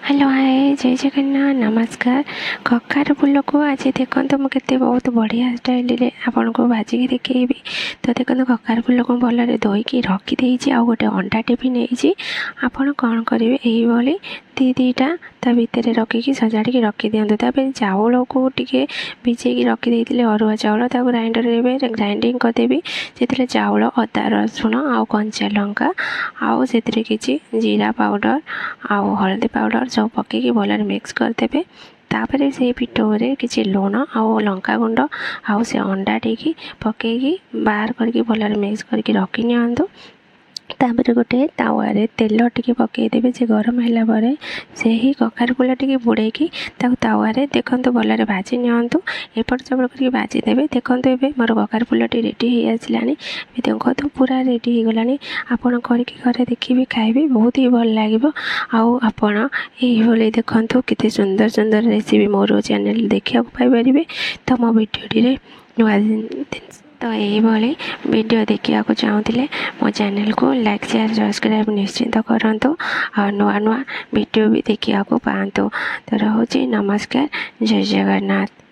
Hello hi जय जगन्नाथ नमस्कार। कखार फूल को आज देखो मुझे बहुत बढ़िया स्टाइल आपन को भाजिकी देखी। तो देखो कखार फूल को भल धोईकी रखीदे आ गोटे अंडाटे भी नहीं आपड़ कौन करेंगे यही दीटा ता भितर रखिकी सजाड़ी रखी दिंतु। तापर चाउल को टिके भिजेकी रखीदे अरुआ चाउल ग्राइंडर ग्राइंडिंग करदेवी से चाउल अदा रसुण आ कंचा लंका आउ से किसी जीरा पाउडर आउ हल्दी पाउडर सब पकईकी भल मिक्स करदे। तापर से पिठोरे किसी लुण आउ लंका गुंड आउ से अंडा टी पकईकी बाहर करके भल मिक्स करके रखी नियंतु। तापर गोटे तावे तेल टिके पकईदेवे से गरम है से ही कखार फूल टिके बुड़ेकी तावे देखो भल भाजी नियंतु। एपट सेपट करके भाजीदेवे। देखो ये मोर कखार फूल टी रेडी हो आसला। देखो तो पूरा रेडी हो गलानी। आपड़ करके घरे देखिए खाइबे बहुत ही भल लगे। आपण ये देखो कितने सुंदर सुंदर रेसिपी मोर चैनल देखा पाइपर। तो मो भिडियो नुआ तो यही वीडियो देखा चाहूँगे मो चैनल को लाइक शेयर सब्सक्राइब निश्चिंत करूँ और नुआ नुआ वीडियो भी देखा पातु। तो रोचे नमस्कार जय जगन्नाथ।